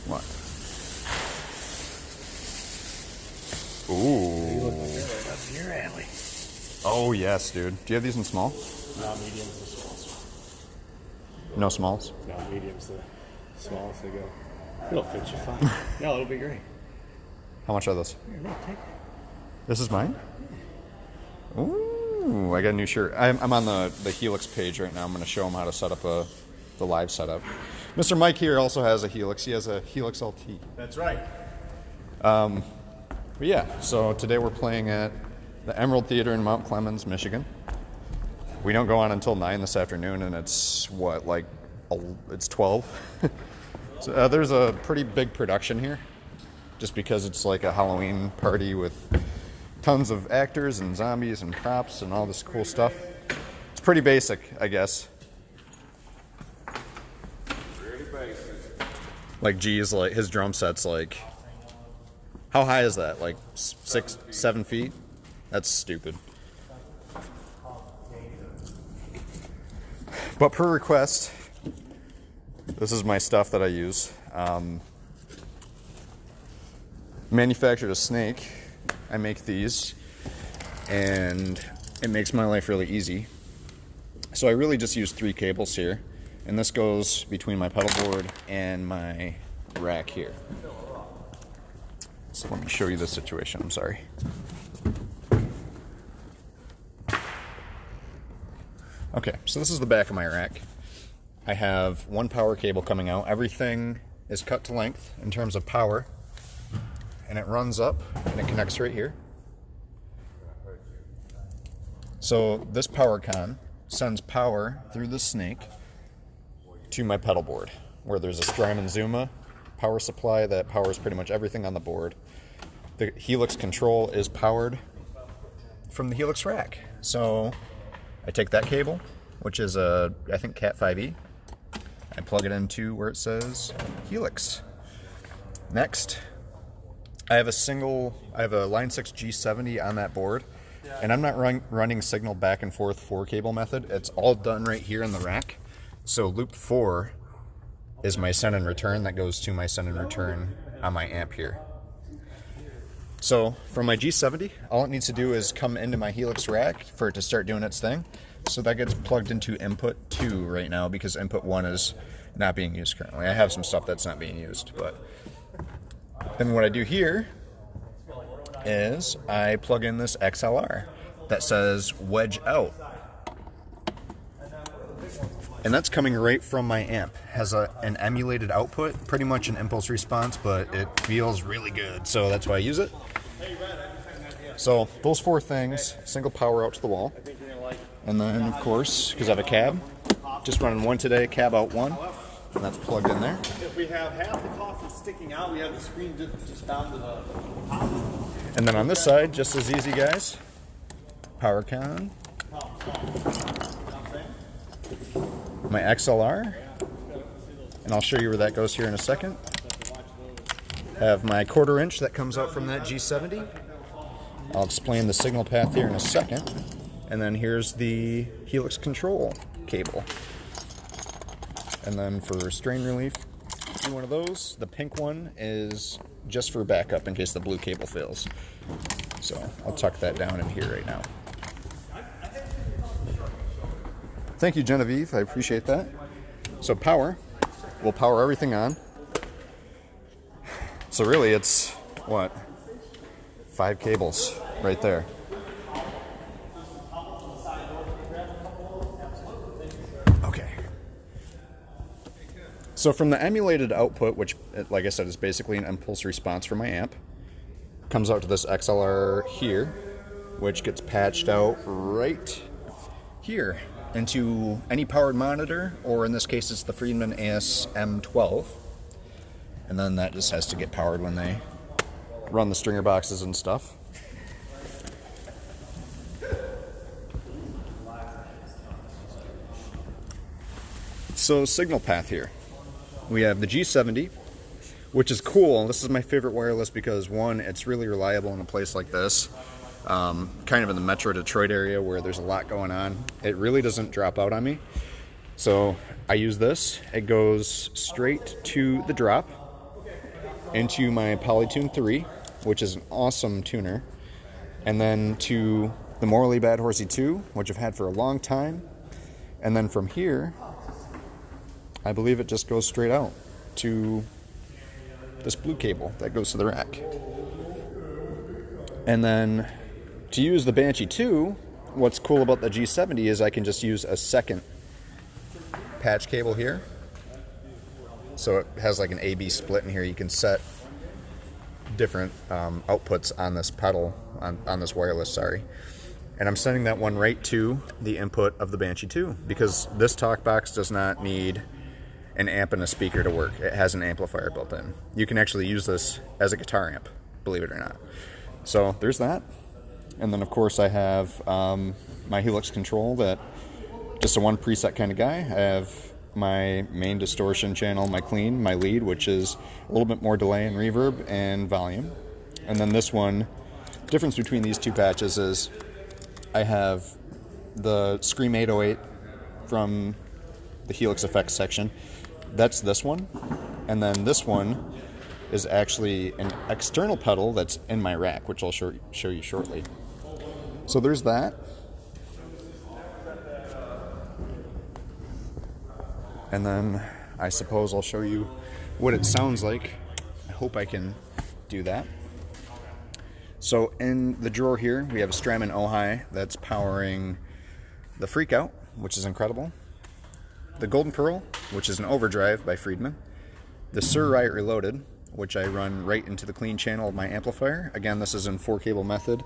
What? Ooh. That's your alley. Oh, yes, dude. Do you have these in small? No, mediums and smalls. No smalls? No, mediums the smallest they go. It'll fit you fine. No, it'll be great. How much are those? Here, look, take it. This is mine? Ooh, I got a new shirt. I'm on the Helix page right now. I'm going to show them how to set up the live setup. Mr. Mike here also has a Helix. He has a Helix LT. That's right. But yeah, so today we're playing at the Emerald Theater in Mount Clemens, Michigan. We don't go on until 9 this afternoon, and it's, what, like, it's 12? So there's a pretty big production here, just because it's like a Halloween party with tons of actors and zombies and props and all this cool stuff. It's pretty basic, I guess. Pretty basic. Like, geez, like his drum set's like, how high is that? Like 6, 7 feet? That's stupid. But per request, this is my stuff that I use. Manufactured a snake. I make these, and it makes my life really easy. So I really just use 3 cables here, and this goes between my pedal board and my rack here. So let me show you the situation. I'm sorry. Okay, so this is the back of my rack. I have 1 power cable coming out. Everything is cut to length in terms of power, and it runs up and it connects right here. So this power con sends power through the snake to my pedal board, where there's a Strymon Zuma power supply that powers pretty much everything on the board. The Helix control is powered from the Helix rack. So I take that cable, which is a, I think, Cat 5e. I plug it into where it says Helix. Next, I have a Line 6 G70 on that board, and I'm not running signal back and forth 4-cable method. It's all done right here in the rack. So loop 4 is my send and return that goes to my send and return on my amp here. So from my G70, all it needs to do is come into my Helix rack for it to start doing its thing. So that gets plugged into input 2 right now because input 1 is not being used currently. I have some stuff that's not being used, but then what I do here is I plug in this XLR that says wedge out. And that's coming right from my amp. Has an emulated output, pretty much an impulse response, but it feels really good, so that's why I use it. So those 4 things, single power out to the wall. And then, of course, because I have a cab, just running 1 today, cab out 1, and that's plugged in there. If we have half the coffee sticking out, we have the screen just down to the top. And then on this side, just as easy, guys, power con, my XLR, and I'll show you where that goes here in a second. I have my 1/4 inch that comes out from that G70. I'll explain the signal path here in a second. And then here's the Helix control cable. And then for strain relief, do one of those. The pink one is just for backup in case the blue cable fails. So I'll tuck that down in here right now. Thank you, Genevieve. I appreciate that. So power, we'll power everything on. So really it's, what, 5 cables right there. Okay. So from the emulated output, which, like I said, is basically an impulse response for my amp, comes out to this XLR here, which gets patched out right here into any powered monitor, or in this case it's the Friedman ASM12. And then that just has to get powered when they run the stringer boxes and stuff. So signal path here. We have the G70, which is cool. This is my favorite wireless because, 1, it's really reliable in a place like this. Kind of in the Metro Detroit area where there's a lot going on. It really doesn't drop out on me. So I use this. It goes straight to the drop, into my Polytune 3, which is an awesome tuner, and then to the Morally Bad Horsey 2, which I've had for a long time, and then from here, I believe it just goes straight out to this blue cable that goes to the rack. And then to use the Banshee 2, what's cool about the G70 is I can just use a second patch cable here. So it has like an A-B split in here. You can set different outputs on this pedal, on this wireless, sorry. And I'm sending that one right to the input of the Banshee 2 because this talk box does not need an amp and a speaker to work. It has an amplifier built in. You can actually use this as a guitar amp, believe it or not. So there's that. And then of course I have my Helix control that just a one preset kind of guy. I have my main distortion channel, my clean, my lead, which is a little bit more delay and reverb and volume. And then this one, the difference between these two patches is I have the Scream 808 from the Helix effects section. That's this one. And then this one is actually an external pedal that's in my rack, which I'll show you shortly. So there's that. And then I suppose I'll show you what it sounds like. I hope I can do that. So in the drawer here, we have a Strymon Ojai that's powering the Freakout, which is incredible. The Golden Pearl, which is an overdrive by Friedman. The Sir Riot Reloaded, which I run right into the clean channel of my amplifier. Again, this is in 4-cable method.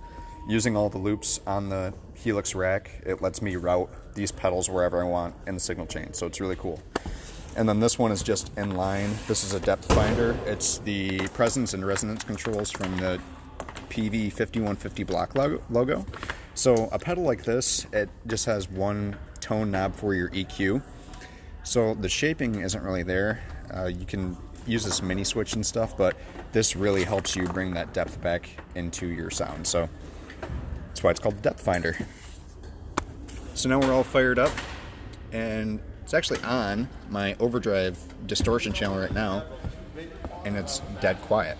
Using all the loops on the Helix rack, it lets me route these pedals wherever I want in the signal chain, so it's really cool. And then this one is just in line. This is a depth finder. It's the presence and resonance controls from the PV5150 block logo. So a pedal like this, it just has one tone knob for your EQ. So the shaping isn't really there. You can use this mini switch and stuff, but this really helps you bring that depth back into your sound. So that's why it's called the depth finder. So now we're all fired up, and it's actually on my overdrive distortion channel right now, and it's dead quiet.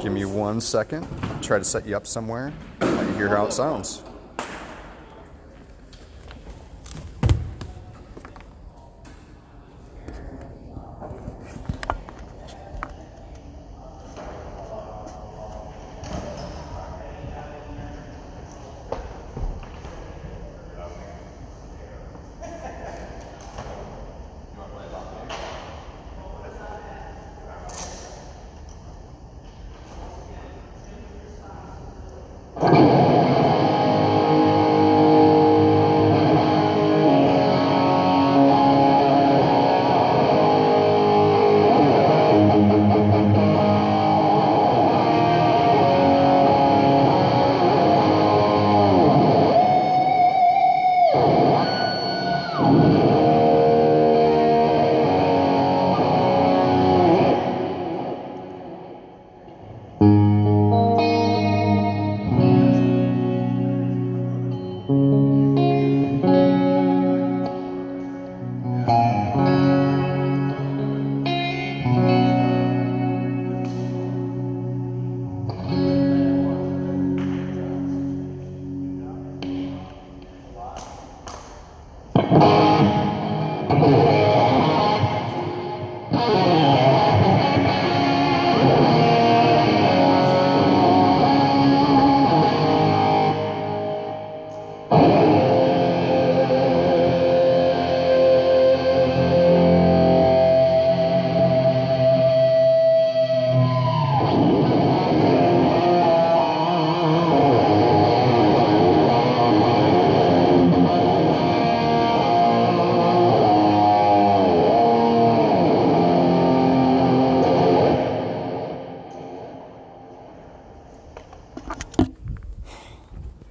Give me 1 second. Try to set you up somewhere. Let you hear how it sounds.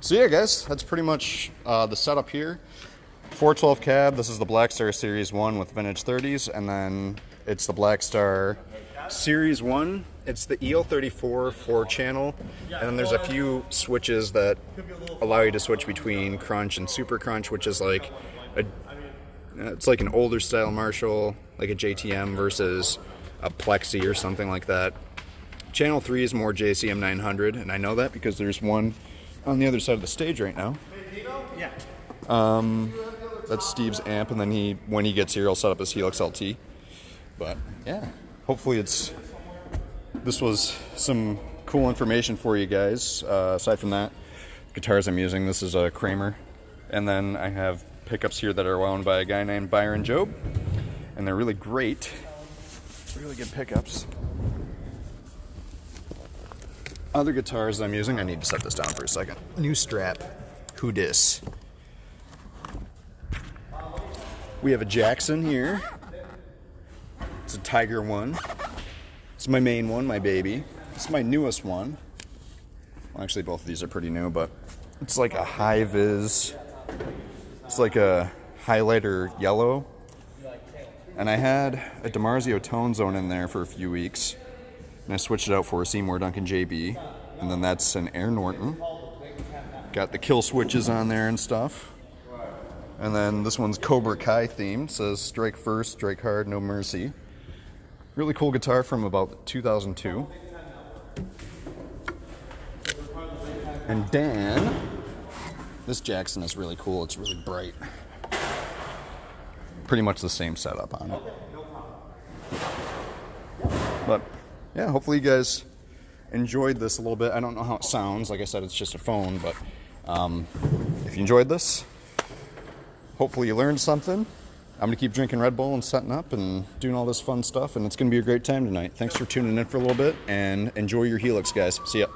So yeah, guys, that's pretty much the setup here. 412 cab, this is the Blackstar Series 1 with vintage 30s, and then it's the Blackstar Series 1. It's the EL34 4-channel, and then there's a few switches that allow you to switch between crunch and super crunch, which is like It's like an older style Marshall, like a JTM versus a Plexi or something like that. Channel 3 is more JCM 900, and I know that because there's one on the other side of the stage right now. Yeah. That's Steve's amp, and then when he gets here, he'll set up his Helix LT. But yeah, hopefully this was some cool information for you guys. Aside from that, guitars I'm using, this is a Kramer, and then I have pickups here that are wound by a guy named Byron Job, and they're really great, really good pickups. Other guitars I'm using, I need to set this down for a second. New strap, who dis? We have a Jackson here. It's a Tiger one. It's my main one, my baby. It's my newest one. Well, actually, both of these are pretty new, but it's like a high vis. It's like a highlighter yellow. And I had a DiMarzio Tone Zone in there for a few weeks. And I switched it out for a Seymour Duncan JB. And then that's an Air Norton. Got the kill switches on there and stuff. And then this one's Cobra Kai themed. It says strike first, strike hard, no mercy. Really cool guitar from about 2002. And Dan, this Jackson is really cool. It's really bright. Pretty much the same setup on it. But yeah, hopefully you guys enjoyed this a little bit. I don't know how it sounds. Like I said, it's just a phone, but if you enjoyed this, hopefully you learned something. I'm going to keep drinking Red Bull and setting up and doing all this fun stuff, and it's going to be a great time tonight. Thanks for tuning in for a little bit, and enjoy your Helix, guys. See ya.